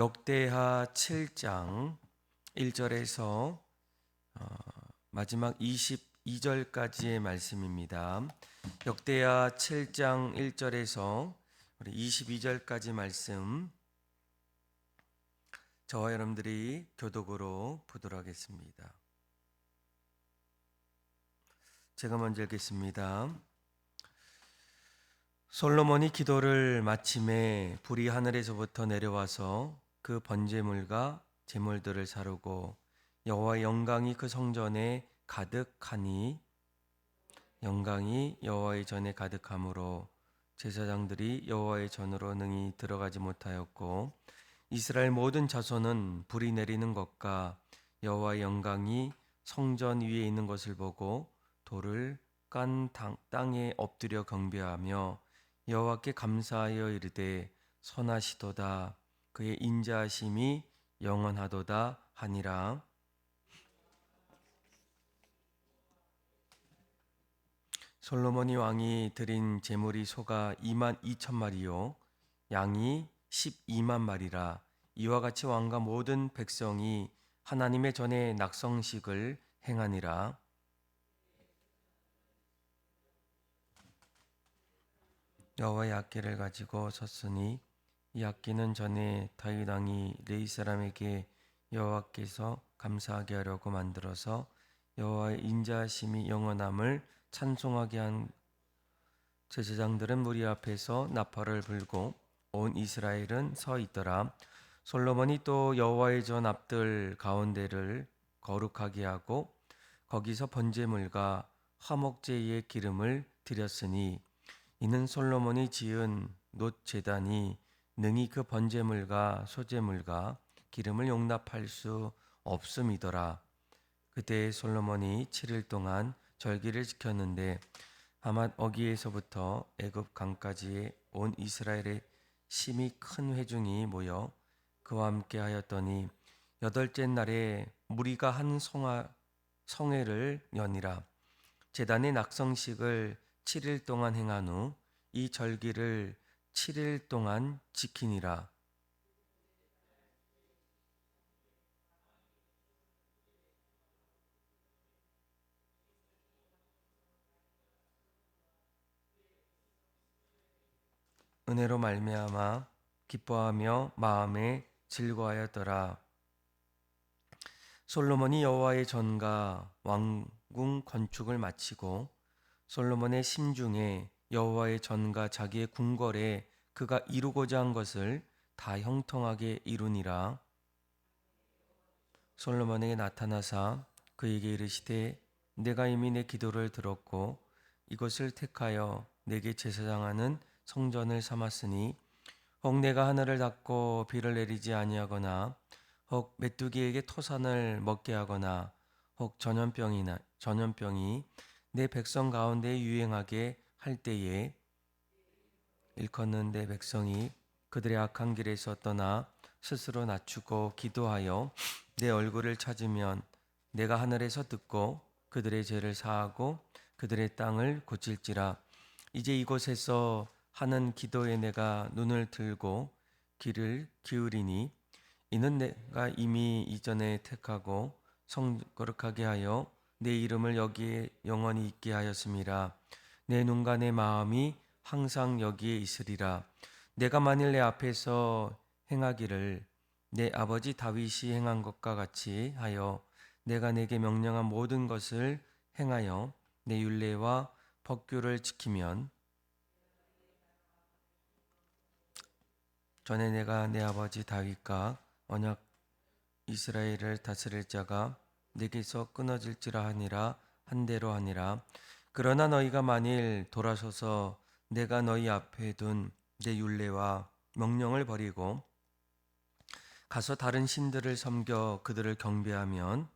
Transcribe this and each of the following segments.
역대하 7장 1절에서 마지막 22절까지의 말씀입니다. 역대하 7장 1절에서 22절까지 말씀 저와 여러분들이 교독으로 보도록 하겠습니다. 제가 먼저 읽겠습니다. 솔로몬이 기도를 마침에 불이 하늘에서부터 내려와서 그 번제물과 제물들을 사르고 여호와의 영광이 그 성전에 가득하니 영광이 여호와의 전에 가득하므로 제사장들이 여호와의 전으로 능히 들어가지 못하였고 이스라엘 모든 자손은 불이 내리는 것과 여호와의 영광이 성전 위에 있는 것을 보고 돌을 깐 땅에 엎드려 경배하며 여호와께 감사하여 이르되 선하시도다 그의 인자하심이 영원하도다 하니라. 솔로몬이 왕이 드린 제물이 소가 2만 2천 마리요 양이 12만 마리라. 이와 같이 왕과 모든 백성이 하나님의 전에 낙성식을 행하니라. 여호와의 악기를 가지고 섰으니 이 악기는 전에 다윗 왕이 레위 사람에게 여호와께서 감사하게 하려고 만들어서 여호와의 인자하심이 영원함을 찬송하게 한. 제사장들은 무리 앞에서 나팔을 불고 온 이스라엘은 서 있더라. 솔로몬이 또 여호와의 전 앞들 가운데를 거룩하게 하고 거기서 번제물과 화목제의 기름을 드렸으니 이는 솔로몬이 지은 놋 제단이 능히 그 번제물과 소제물과 기름을 용납할 수 없음이더라. 그때 솔로몬이 7일 동안 절기를 지켰는데 하맛 어기에서부터 애굽 강까지 온 이스라엘의 심히 큰 회중이 모여 그와 함께 하였더니 여덟째 날에 무리가 한 성회를 여니라. 제단의 낙성식을 7일 동안 행한 후 이 절기를 7일 동안 지키니라. 은혜로 말미암아 기뻐하며 마음에 즐거워하였더라. 솔로몬이 여호와의 전과 왕궁 건축을 마치고 솔로몬의 심중에 여호와의 전과 자기의 궁궐에 그가 이루고자 한 것을 다 형통하게 이루니라. 솔로몬에게 나타나사 그에게 이르시되 내가 이미 내 기도를 들었고 이것을 택하여 내게 제사장하는 성전을 삼았으니 혹 내가 하늘을 닫고 비를 내리지 아니하거나 혹 메뚜기에게 토산을 먹게 하거나 혹 전염병이 내 백성 가운데 유행하게 할 때에 일컫는 내 백성이 그들의 악한 길에서 떠나 스스로 낮추고 기도하여 내 얼굴을 찾으면 내가 하늘에서 듣고 그들의 죄를 사하고 그들의 땅을 고칠지라. 이제 이곳에서 하는 기도에 내가 눈을 들고 귀를 기울이니 이는 내가 이미 이전에 택하고 거룩하게 하여 내 이름을 여기에 영원히 있게 하였음이라. 내 눈과 내 마음이 항상 여기에 있으리라. 내가 만일 내 앞에서 행하기를 내 아버지 다윗이 행한 것과 같이 하여 내가 내게 명령한 모든 것을 행하여 내 율례와 법규를 지키면 전에 내가 내 아버지 다윗과 언약 이스라엘을 다스릴 자가 내게서 끊어질지라 하니라 한 대로 하니라. 그러나 너희가 만일 돌아서서 내가 너희 앞에 둔 내 율례와 명령을 버리고 가서 다른 신들을 섬겨 그들을 경배하면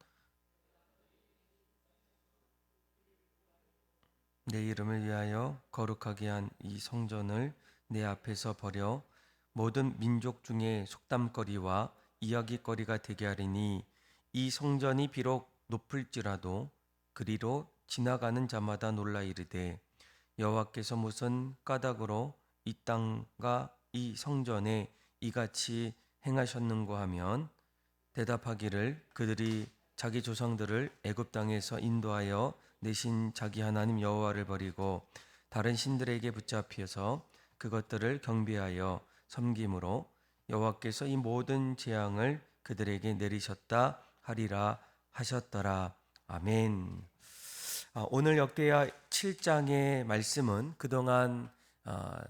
내 이름을 위하여 거룩하게 한 이 성전을 내 앞에서 버려 모든 민족 중에 속담거리와 이야기거리가 되게 하리니 이 성전이 비록 높을지라도 그리로 지나가는 자마다 놀라 이르되 여호와께서 무슨 까닭으로 이 땅과 이 성전에 이같이 행하셨는고 하면 대답하기를 그들이 자기 조상들을 애굽 땅에서 인도하여 내신 자기 하나님 여호와를 버리고 다른 신들에게 붙잡혀서 그것들을 경배하여 섬김으로 여호와께서 이 모든 재앙을 그들에게 내리셨다 하리라 하셨더라. 아멘. 오늘 역대하 7장의 말씀은 그동안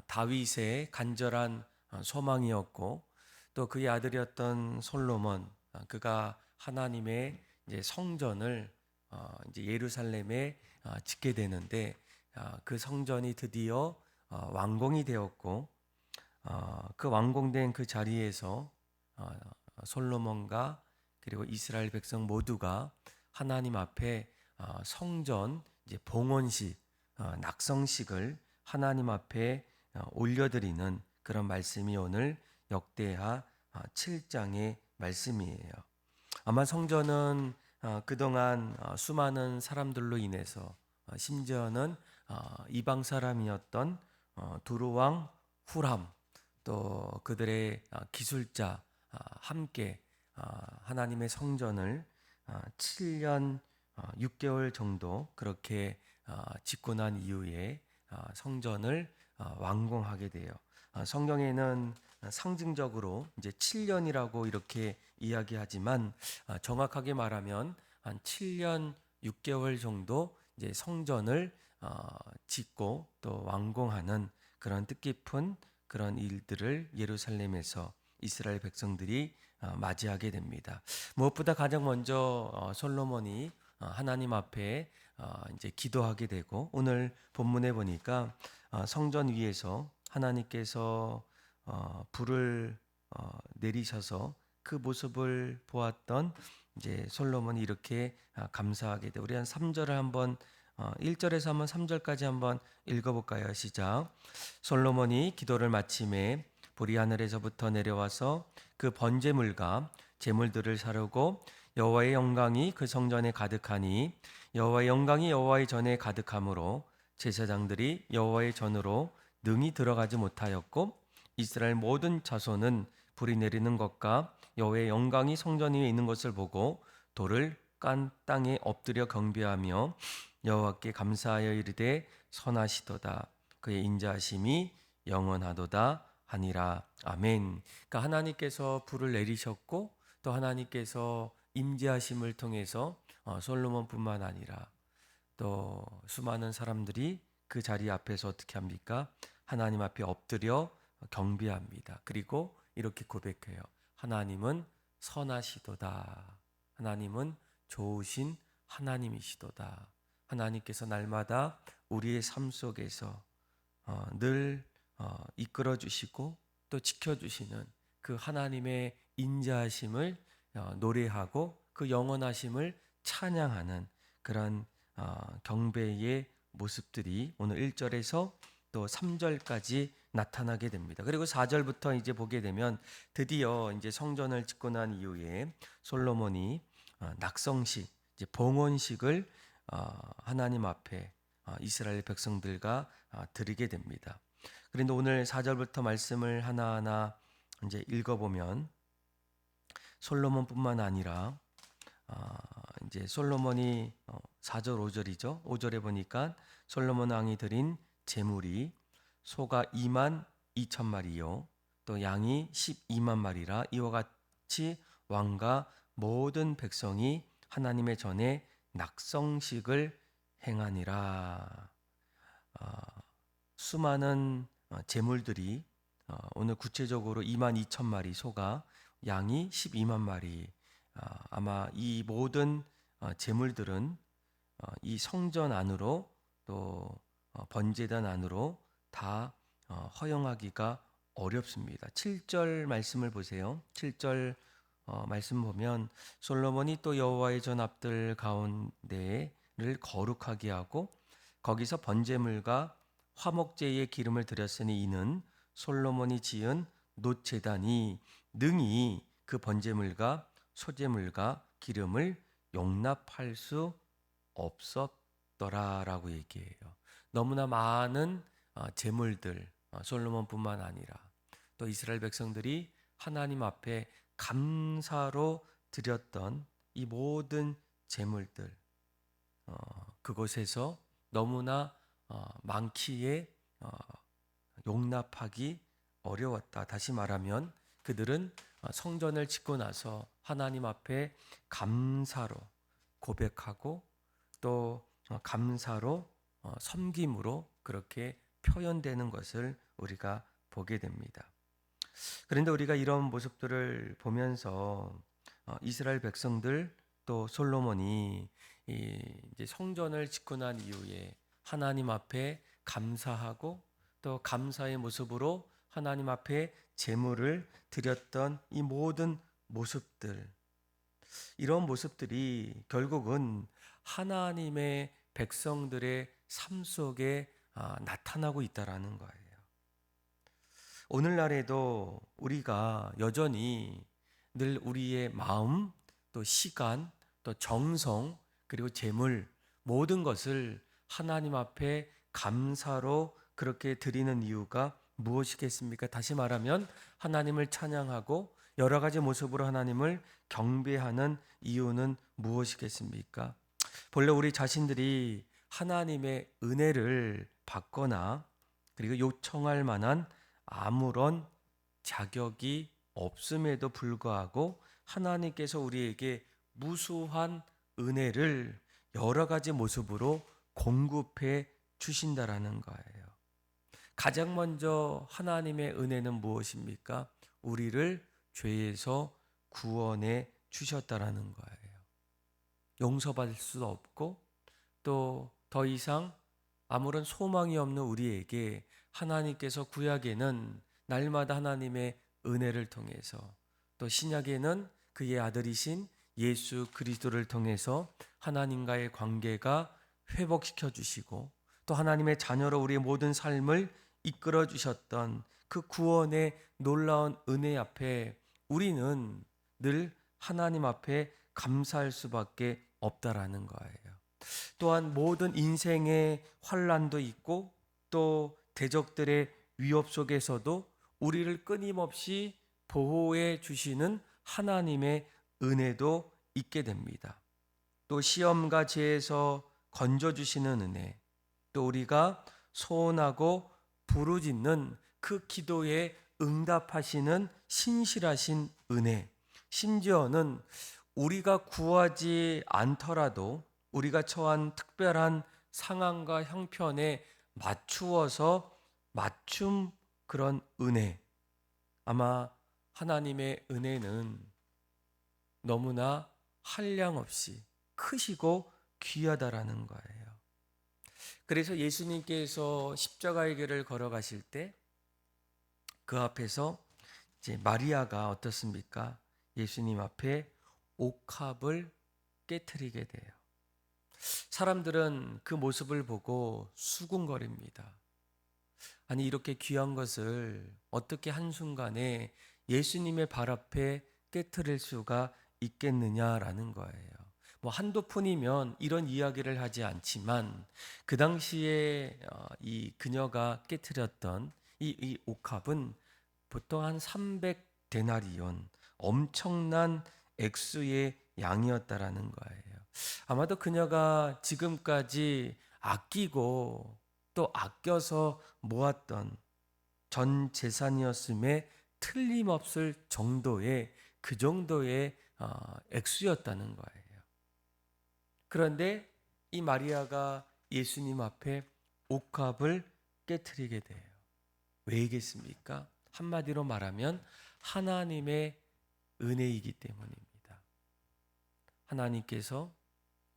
다윗의 간절한 소망이었고 또 그의 아들이었던 솔로몬, 그가 하나님의 이제 성전을 이제 예루살렘에 짓게 되는데 그 성전이 드디어 완공이 되었고 그 완공된 그 자리에서 솔로몬과 그리고 이스라엘 백성 모두가 하나님 앞에 성전 이제 봉헌식, 낙성식을 하나님 앞에 올려드리는 그런 말씀이 오늘 역대하 7장의 말씀이에요. 아마 성전은 그동안 수많은 사람들로 인해서 심지어는 이방 사람이었던 두루왕 후람 또 그들의 기술자 함께 하나님의 성전을 7년 6개월 정도 그렇게 짓고 난 이후에 성전을 완공하게 돼요. 성경에는 상징적으로 이제 7년이라고 이렇게 이야기하지만 정확하게 말하면 한 7년 6개월 정도 이제 성전을 짓고 또 완공하는 그런 뜻깊은 그런 일들을 예루살렘에서 이스라엘 백성들이 맞이하게 됩니다. 무엇보다 가장 먼저 솔로몬이 하나님 앞에 이제 기도하게 되고 오늘 본문에 보니까 성전 위에서 하나님께서 불을 내리셔서 그 모습을 보았던 이제 솔로몬이 이렇게 감사하게 돼. 우리 한 3절을 한번 1절에서 한번 3절까지 한번 읽어볼까요? 시작. 솔로몬이 기도를 마침에 불이 하늘에서부터 내려와서 그 번제물과 제물들을 사르고 여호와의 영광이 그 성전에 가득하니 여호와의 영광이 여호와의 전에 가득하므로 제사장들이 여호와의 전으로 능히 들어가지 못하였고 이스라엘 모든 자손은 불이 내리는 것과 여호와의 영광이 성전 위에 있는 것을 보고 돌을 깐 땅에 엎드려 경배하며 여호와께 감사하여 이르되 선하시도다 그의 인자하심이 영원하도다 하니라. 아멘. 그러니까 하나님께서 불을 내리셨고 또 하나님께서 임재하심을 통해서 솔로몬뿐만 아니라 또 수많은 사람들이 그 자리 앞에서 어떻게 합니까? 하나님 앞에 엎드려 경배합니다. 그리고 이렇게 고백해요. 하나님은 선하시도다. 하나님은 좋으신 하나님이시도다. 하나님께서 날마다 우리의 삶 속에서 늘 이끌어 주시고 또 지켜 주시는 그 하나님의 인자하심을 노래하고 그 영원하심을 찬양하는 그런 경배의 모습들이 오늘 1절에서 또 3절까지 나타나게 됩니다. 그리고 4절부터 이제 보게 되면 드디어 이제 성전을 짓고 난 이후에 솔로몬이 낙성식, 이제 봉헌식을 하나님 앞에 이스라엘 백성들과 드리게 됩니다. 그런데 오늘 4절부터 말씀을 하나하나 이제 읽어보면 솔로몬뿐만 아니라 이제 솔로몬이 4절 5절이죠. 5절에 보니까 솔로몬 왕이 드린 제물이 소가 2만 2천 마리요 또 양이 12만 마리라 이와 같이 왕과 모든 백성이 하나님의 전에 낙성식을 행하니라. 수많은 제물들이 오늘 구체적으로 2만 2천 마리 소가 양이 12만 마리 아마 이 모든 제물들은 이 성전 안으로 또 번제단 안으로 다 허용하기가 어렵습니다. 7절 말씀을 보세요. 7절 말씀 보면 솔로몬이 또 여호와의 전 앞들 가운데를 거룩하게 하고 거기서 번제물과 화목제의 기름을 드렸으니 이는 솔로몬이 지은 놋제단이 능히 그 번제물과 소제물과 기름을 용납할 수 없었더라라고 얘기해요. 너무나 많은 제물들 솔로몬뿐만 아니라 또 이스라엘 백성들이 하나님 앞에 감사로 드렸던 이 모든 제물들, 그곳에서 너무나 많기에 용납하기 어려웠다. 다시 말하면 그들은 성전을 짓고 나서 하나님 앞에 감사로 고백하고 또 감사로 섬김으로 그렇게 표현되는 것을 우리가 보게 됩니다. 그런데 우리가 이런 모습들을 보면서 이스라엘 백성들 또 솔로몬이 이제 성전을 짓고 난 이후에 하나님 앞에 감사하고 또 감사의 모습으로 하나님 앞에 제물을 드렸던 이 모든 모습들, 이런 모습들이 결국은 하나님의 백성들의 삶 속에 나타나고 있다라는 거예요. 오늘날에도 우리가 여전히 늘 우리의 마음, 또 시간, 또 정성, 그리고 재물 모든 것을 하나님 앞에 감사로 그렇게 드리는 이유가 무엇이겠습니까? 다시 말하면 하나님을 찬양하고 여러 가지 모습으로 하나님을 경배하는 이유는 무엇이겠습니까? 본래 우리 자신들이 하나님의 은혜를 받거나 그리고 요청할 만한 아무런 자격이 없음에도 불구하고 하나님께서 우리에게 무수한 은혜를 여러 가지 모습으로 공급해 주신다라는 거예요. 가장 먼저 하나님의 은혜는 무엇입니까? 우리를 죄에서 구원해 주셨다라는 거예요. 용서받을 수 없고 또 더 이상 아무런 소망이 없는 우리에게 하나님께서 구약에는 날마다 하나님의 은혜를 통해서 또 신약에는 그의 아들이신 예수 그리스도를 통해서 하나님과의 관계가 회복시켜 주시고 또 하나님의 자녀로 우리의 모든 삶을 이끌어 주셨던 그 구원의 놀라운 은혜 앞에 우리는 늘 하나님 앞에 감사할 수밖에 없다라는 거예요. 또한 모든 인생의 환난도 있고 또 대적들의 위협 속에서도 우리를 끊임없이 보호해 주시는 하나님의 은혜도 있게 됩니다. 또 시험과 죄에서 건져 주시는 은혜, 또 우리가 소원하고 부르짖는 그 기도에 응답하시는 신실하신 은혜, 심지어는 우리가 구하지 않더라도 우리가 처한 특별한 상황과 형편에 맞추어서 맞춤 그런 은혜. 아마 하나님의 은혜는 너무나 한량없이 크시고 귀하다라는 거예요. 그래서 예수님께서 십자가의 길을 걸어가실 때 그 앞에서 이제 마리아가 어떻습니까? 예수님 앞에 옥합을 깨트리게 돼요. 사람들은 그 모습을 보고 수군거립니다. 아니 이렇게 귀한 것을 어떻게 한순간에 예수님의 발 앞에 깨트릴 수가 있겠느냐라는 거예요. 뭐 한두 푼이면 이런 이야기를 하지 않지만 그 당시에 이 그녀가 깨트렸던 이 옥합은 보통 한 300데나리온 엄청난 액수의 양이었다라는 거예요. 아마도 그녀가 지금까지 아끼고 또 아껴서 모았던 전 재산이었음에 틀림없을 정도의 그 정도의 액수였다는 거예요. 그런데 이 마리아가 예수님 앞에 옥합을 깨트리게 돼요. 왜이겠습니까? 한마디로 말하면 하나님의 은혜이기 때문입니다. 하나님께서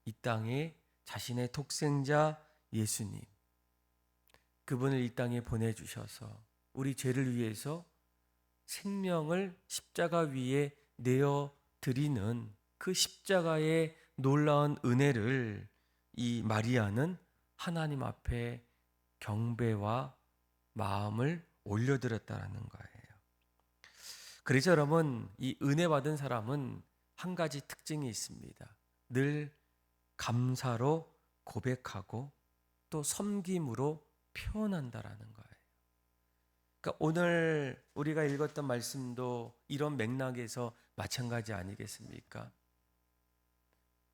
이 땅에 자신의 독생자 예수님, 그분을 이 땅에 보내주셔서 우리 죄를 위해서 생명을 십자가 위에 내어 드리는 그 십자가의 놀라운 은혜를 이 마리아는 하나님 앞에 경배와 마음을 올려드렸다는 거예요. 그래서 여러분, 이 은혜 받은 사람은 한 가지 특징이 있습니다. 늘 감사로 고백하고 또 섬김으로 표현한다라는 거예요. 그러니까 오늘 우리가 읽었던 말씀도 이런 맥락에서 마찬가지 아니겠습니까?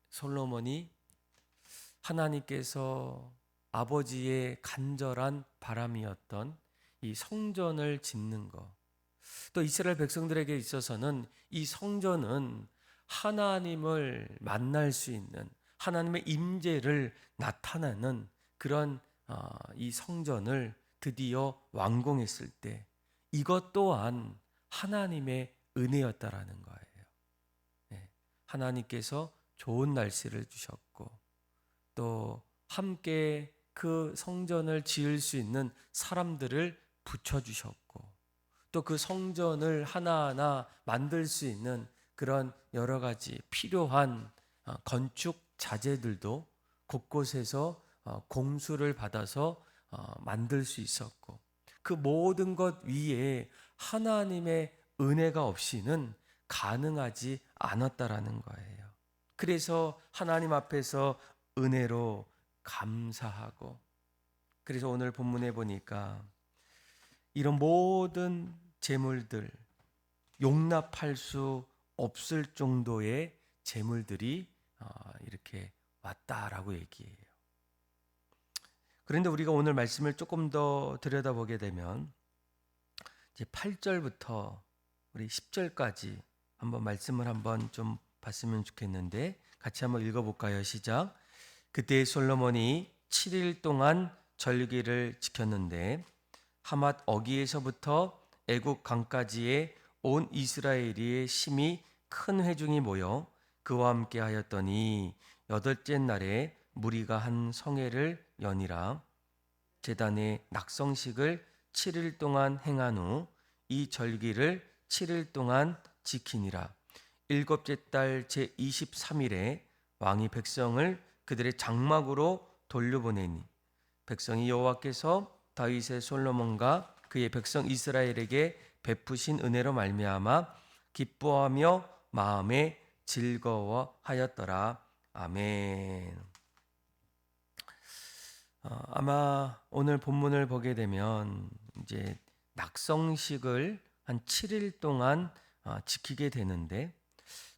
솔로몬이 하나님께서 아버지의 간절한 바람이었던 이 성전을 짓는 것, 또 이스라엘 백성들에게 있어서는 이 성전은 하나님을 만날 수 있는 하나님의 임재를 나타내는 그런 이 성전을 드디어 완공했을 때 이것 또한 하나님의 은혜였다라는 거예요. 네. 하나님께서 좋은 날씨를 주셨고 또 함께 그 성전을 지을 수 있는 사람들을 붙여주셨고 또 그 성전을 하나하나 만들 수 있는 그런 여러 가지 필요한 건축 자재들도 곳곳에서 공수를 받아서 만들 수 있었고 그 모든 것 위에 하나님의 은혜가 없이는 가능하지 않았다라는 거예요. 그래서 하나님 앞에서 은혜로 감사하고 그래서 오늘 본문에 보니까 이런 모든 재물들 용납할 수 없을 정도의 재물들이 이렇게 왔다라고 얘기해요. 그런데 우리가 오늘 말씀을 조금 더 들여다보게 되면 이제 8절부터 우리 10절까지 한번 말씀을 한번 좀 봤으면 좋겠는데 같이 한번 읽어볼까요? 시작. 그때 솔로몬이 7일 동안 절기를 지켰는데 하맛 어기에서부터 애국 강까지의 온 이스라엘의 심히 큰 회중이 모여 그와 함께 하였더니 여덟째 날에 무리가 한 성회를 여니라. 제단의 낙성식을 7일 동안 행한 후 이 절기를 7일 동안 지키니라. 일곱째 달 제23일에 왕이 백성을 그들의 장막으로 돌려보내니 백성이 여호와께서 다윗의 솔로몬과 그의 백성 이스라엘에게 베푸신 은혜로 말미암아 기뻐하며 마음에 즐거워하였더라. 아멘. 아마 오늘 본문을 보게 되면 이제 낙성식을 한 7일 동안 지키게 되는데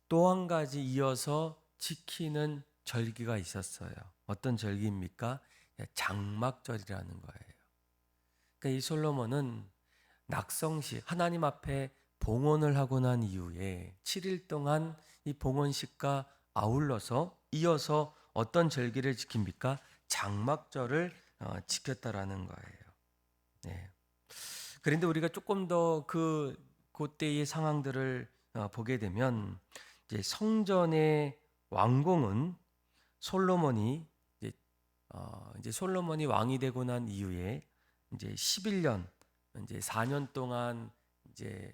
또 한 가지 이어서 지키는 절기가 있었어요. 어떤 절기입니까? 장막절이라는 거예요. 그러니까 이 솔로몬은 낙성식, 하나님 앞에 봉헌을 하고 난 이후에 7일 동안 이 봉헌식과 아울러서 이어서 어떤 절기를 지킵니까? 장막절을 지켰다라는 거예요. 네. 그런데 우리가 조금 더 그때의 상황들을 보게 되면 이제 성전의 완공은 솔로몬이 이제 솔로몬이 왕이 되고 난 이후에 이제 11년 이제 4년 동안 이제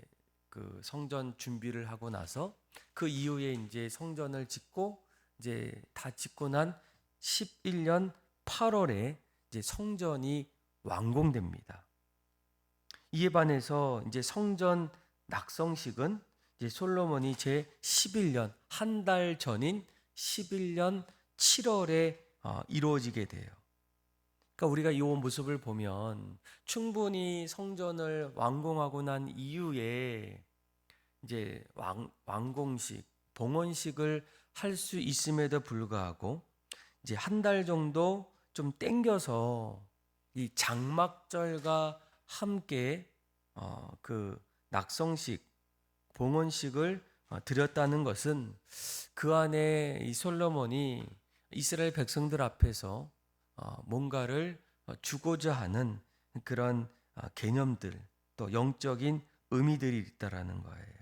그 성전 준비를 하고 나서 그 이후에 이제 성전을 짓고 이제 다 짓고 난 11년 8월에 이제 성전이 완공됩니다. 이에 반해서 이제 성전 낙성식은 이제 솔로몬이 제 11년 한 달 전인 11년 7월에 이루어지게 돼요. 그러니까 우리가 이 모습을 보면 충분히 성전을 완공하고 난 이후에 이제 완공식, 봉헌식을 할 수 있음에도 불구하고 이제 한 달 정도 좀 땡겨서 이 장막절과 함께 그 낙성식, 봉헌식을 드렸다는 것은 그 안에 이 솔로몬이 이스라엘 백성들 앞에서 뭔가를 주고자 하는 그런 개념들 또 영적인 의미들이 있다라는 거예요.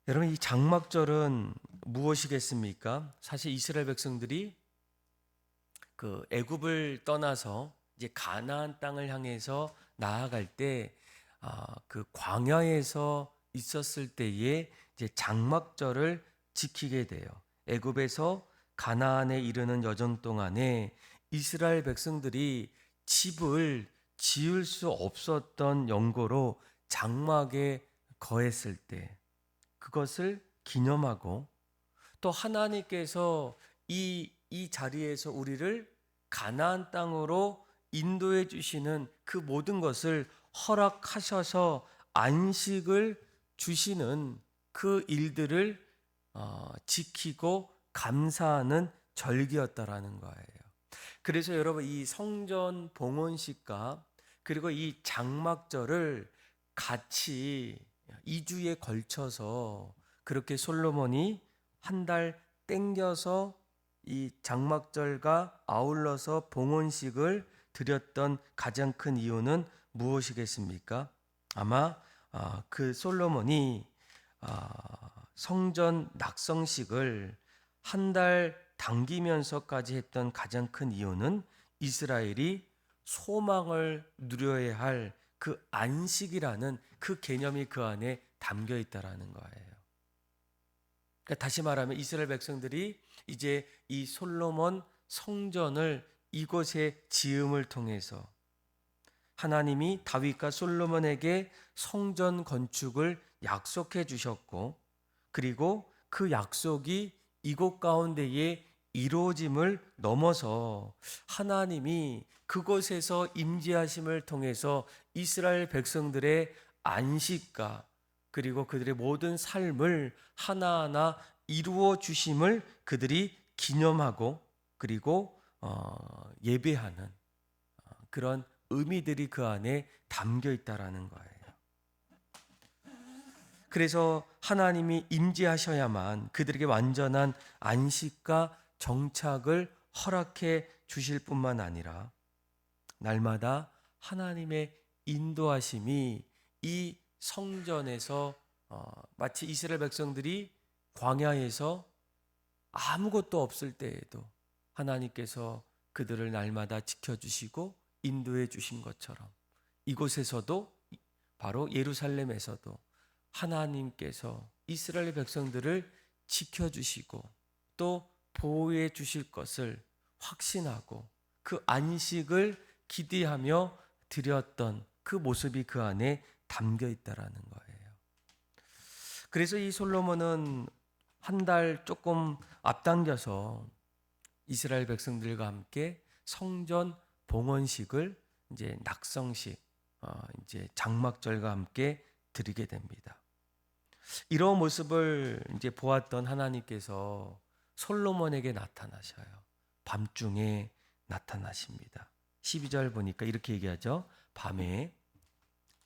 여러분 이 장막절은 무엇이겠습니까? 사실 이스라엘 백성들이 그 애굽을 떠나서 이제 가나안 땅을 향해서 나아갈 때 그 광야에서 있었을 때에 이제 장막절을 지키게 돼요. 애굽에서 가나안에 이르는 여정 동안에 이스라엘 백성들이 집을 지을 수 없었던 연고로 장막에 거했을 때 그것을 기념하고 또 하나님께서 이 자리에서 우리를 가나안 땅으로 인도해 주시는 그 모든 것을 허락하셔서 안식을 주시는 그 일들을 지키고 감사하는 절기였다라는 거예요. 그래서 여러분, 이 성전 봉헌식과 그리고 이 장막절을 같이 2주에 걸쳐서 그렇게 솔로몬이 한 달 땡겨서 이 장막절과 아울러서 봉헌식을 드렸던 가장 큰 이유는 무엇이겠습니까? 아마 그 솔로몬이 성전 낙성식을 한 달 당기면서까지 했던 가장 큰 이유는 이스라엘이 소망을 누려야 할 그 안식이라는 그 개념이 그 안에 담겨 있다라는 거예요. 그러니까 다시 말하면 이스라엘 백성들이 이제 이 솔로몬 성전을 이곳에 지음을 통해서 하나님이 다윗과 솔로몬에게 성전 건축을 약속해 주셨고, 그리고 그 약속이 이곳 가운데에 이루어짐을 넘어서 하나님이 그곳에서 임재하심을 통해서 이스라엘 백성들의 안식과 그리고 그들의 모든 삶을 하나하나 이루어 주심을 그들이 기념하고 그리고 예배하는 그런 의미들이 그 안에 담겨 있다라는 거예요. 그래서 하나님이 임재하셔야만 그들에게 완전한 안식과 정착을 허락해 주실 뿐만 아니라 날마다 하나님의 인도하심이 이 성전에서 마치 이스라엘 백성들이 광야에서 아무것도 없을 때에도 하나님께서 그들을 날마다 지켜주시고 인도해 주신 것처럼 이곳에서도 바로 예루살렘에서도 하나님께서 이스라엘 백성들을 지켜주시고 또 보호해 주실 것을 확신하고 그 안식을 기대하며 드렸던 그 모습이 그 안에 담겨 있다라는 거예요. 그래서 이 솔로몬은 한 달 조금 앞당겨서 이스라엘 백성들과 함께 성전 봉헌식을 이제 낙성식, 이제 장막절과 함께 드리게 됩니다. 이런 모습을 이제 보았던 하나님께서 솔로몬에게 나타나셔요. 밤중에 나타나십니다. 12절 보니까 이렇게 얘기하죠. 밤에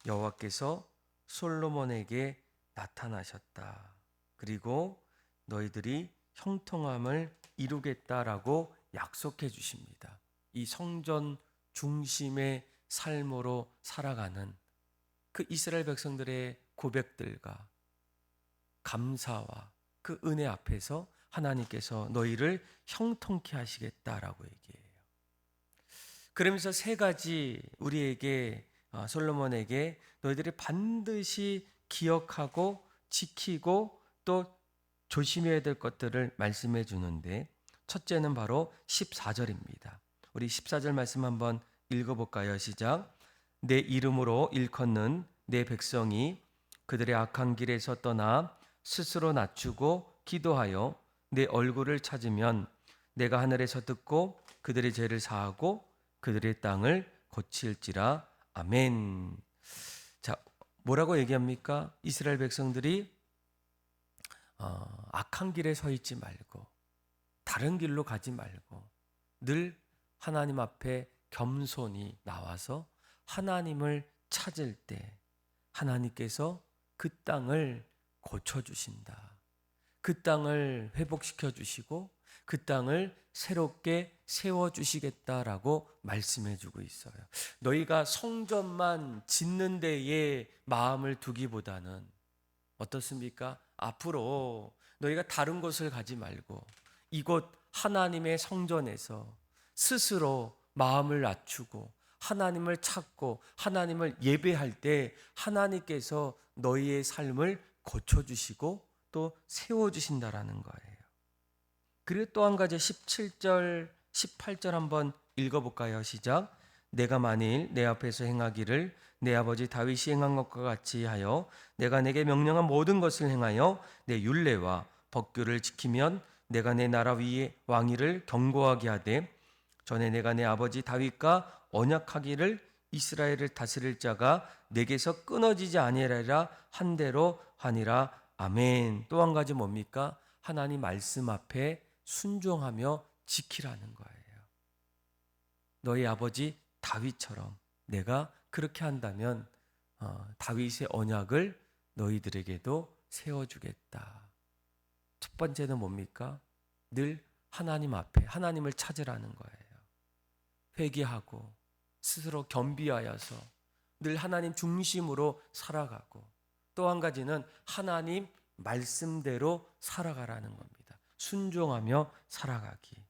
여호와께서 솔로몬에게 나타나셨다. 그리고 너희들이 형통함을 이루겠다라고 약속해 주십니다. 이 성전 중심의 삶으로 살아가는 그 이스라엘 백성들의 고백들과 감사와 그 은혜 앞에서 하나님께서 너희를 형통케 하시겠다라고 얘기해요. 그러면서 세 가지 우리에게 솔로몬에게 너희들이 반드시 기억하고 지키고 또 조심해야 될 것들을 말씀해 주는데, 첫째는 바로 14절입니다. 우리 14절 말씀 한번 읽어볼까요? 시작. 내 이름으로 일컫는 내 백성이 그들의 악한 길에서 떠나 스스로 낮추고 기도하여 내 얼굴을 찾으면 내가 하늘에서 듣고 그들의 죄를 사하고 그들의 땅을 고칠지라. 아멘. 자, 뭐라고 얘기합니까? 이스라엘 백성들이 악한 길에 서 있지 말고 다른 길로 가지 말고 늘 하나님 앞에 겸손히 나와서 하나님을 찾을 때 하나님께서 그 땅을 고쳐주신다. 그 땅을 회복시켜 주시고 그 땅을 새롭게 세워주시겠다라고 말씀해주고 있어요. 너희가 성전만 짓는 데에 마음을 두기보다는 어떻습니까? 앞으로 너희가 다른 곳을 가지 말고 이곳 하나님의 성전에서 스스로 마음을 낮추고 하나님을 찾고 하나님을 예배할 때 하나님께서 너희의 삶을 고쳐주시고 또 세워주신다라는 거예요. 그리고 또 한 가지 17절, 18절 한번 읽어볼까요? 시작. 내가 만일 내 앞에서 행하기를 내 아버지 다윗이 행한 것과 같이 하여 내가 내게 명령한 모든 것을 행하여 내 율례와 법규를 지키면 내가 내 나라 위에 왕위를 견고하게 하되 전에 내가 내 아버지 다윗과 언약하기를 이스라엘을 다스릴 자가 내게서 끊어지지 아니하리라 한 대로 하니라. 아멘. 또 한 가지 뭡니까? 하나님 말씀 앞에 순종하며 지키라는 거예요. 너희 아버지 다윗처럼 내가 그렇게 한다면 다윗의 언약을 너희들에게도 세워주겠다. 첫 번째는 뭡니까? 늘 하나님 앞에 하나님을 찾으라는 거예요. 회개하고 스스로 겸비하여서 늘 하나님 중심으로 살아가고, 또 한 가지는 하나님 말씀대로 살아가라는 겁니다. 순종하며 살아가기.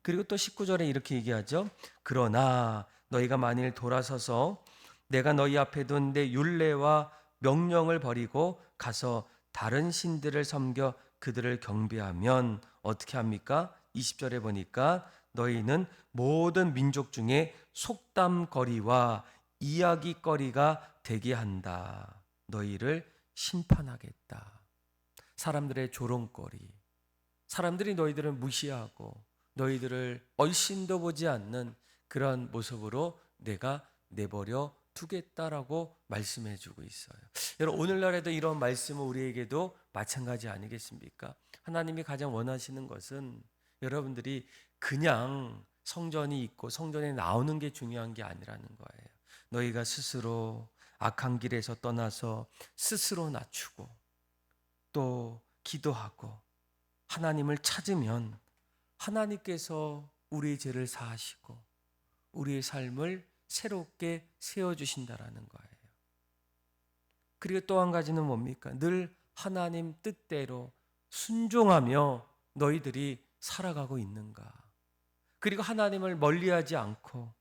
그리고 또 19절에 이렇게 얘기하죠. 그러나 너희가 만일 돌아서서 내가 너희 앞에 둔 내 율례와 명령을 버리고 가서 다른 신들을 섬겨 그들을 경배하면 어떻게 합니까? 20절에 보니까 너희는 모든 민족 중에 속담거리와 이야기거리가 되게 한다. 너희를 심판하겠다. 사람들의 조롱거리, 사람들이 너희들을 무시하고 너희들을 얼씬도 보지 않는 그런 모습으로 내가 내버려 두겠다라고 말씀해 주고 있어요. 여러분, 오늘날에도 이런 말씀은 우리에게도 마찬가지 아니겠습니까? 하나님이 가장 원하시는 것은 여러분들이 그냥 성전이 있고 성전에 나오는 게 중요한 게 아니라는 거예요. 너희가 스스로 악한 길에서 떠나서 스스로 낮추고 또 기도하고 하나님을 찾으면 하나님께서 우리의 죄를 사하시고 우리의 삶을 새롭게 세워주신다라는 거예요. 그리고 또 한 가지는 뭡니까? 늘 하나님 뜻대로 순종하며 너희들이 살아가고 있는가? 그리고 하나님을 멀리하지 않고,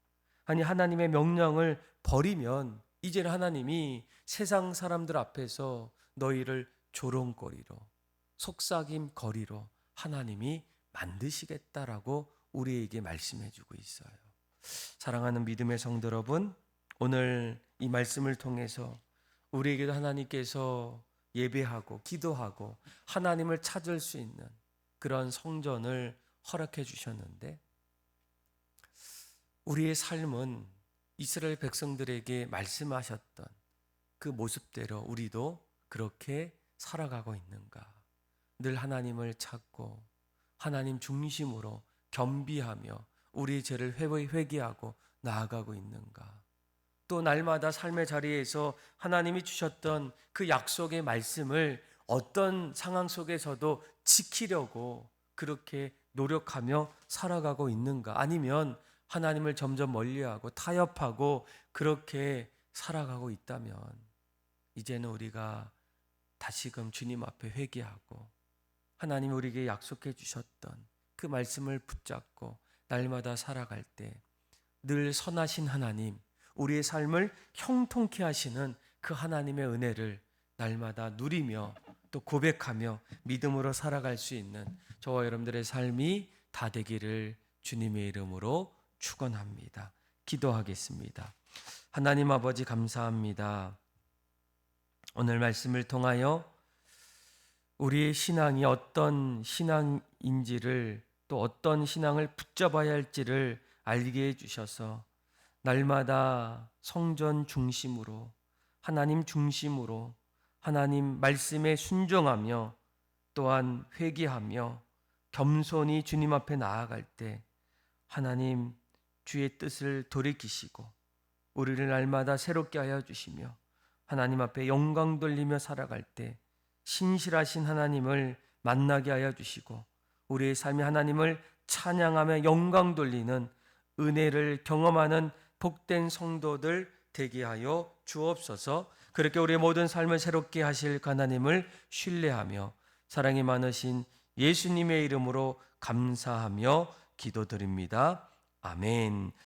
아니 하나님의 명령을 버리면 이제는 하나님이 세상 사람들 앞에서 너희를 조롱거리로, 속삭임 거리로 하나님이 만드시겠다라고 우리에게 말씀해 주고 있어요. 사랑하는 믿음의 성도 여러분, 오늘 이 말씀을 통해서 우리에게도 하나님께서 예배하고 기도하고 하나님을 찾을 수 있는 그런 성전을 허락해 주셨는데, 우리의 삶은 이스라엘 백성들에게 말씀하셨던 그 모습대로 우리도 그렇게 살아가고 있는가? 늘 하나님을 찾고 하나님 중심으로 겸비하며 우리의 죄를 회개하고 나아가고 있는가? 또 날마다 삶의 자리에서 하나님이 주셨던 그 약속의 말씀을 어떤 상황 속에서도 지키려고 그렇게 노력하며 살아가고 있는가? 아니면 하나님을 점점 멀리하고 타협하고 그렇게 살아가고 있다면 이제는 우리가 다시금 주님 앞에 회개하고 하나님 우리에게 약속해 주셨던 그 말씀을 붙잡고 날마다 살아갈 때 늘 선하신 하나님, 우리의 삶을 형통케 하시는 그 하나님의 은혜를 날마다 누리며 또 고백하며 믿음으로 살아갈 수 있는 저와 여러분들의 삶이 다 되기를 주님의 이름으로 축원합니다. 기도하겠습니다. 하나님 아버지 감사합니다. 오늘 말씀을 통하여 우리의 신앙이 어떤 신앙인지를, 또 어떤 신앙을 붙잡아야 할지를 알게 해주셔서 날마다 성전 중심으로, 하나님 중심으로, 하나님 말씀에 순종하며 또한 회개하며 겸손히 주님 앞에 나아갈 때 하나님 주의 뜻을 돌이키시고 우리를 날마다 새롭게 하여 주시며 하나님 앞에 영광 돌리며 살아갈 때 신실하신 하나님을 만나게 하여 주시고 우리의 삶이 하나님을 찬양하며 영광 돌리는 은혜를 경험하는 복된 성도들 되게 하여 주옵소서. 그렇게 우리의 모든 삶을 새롭게 하실 하나님을 신뢰하며 사랑이 많으신 예수님의 이름으로 감사하며 기도드립니다. 아멘.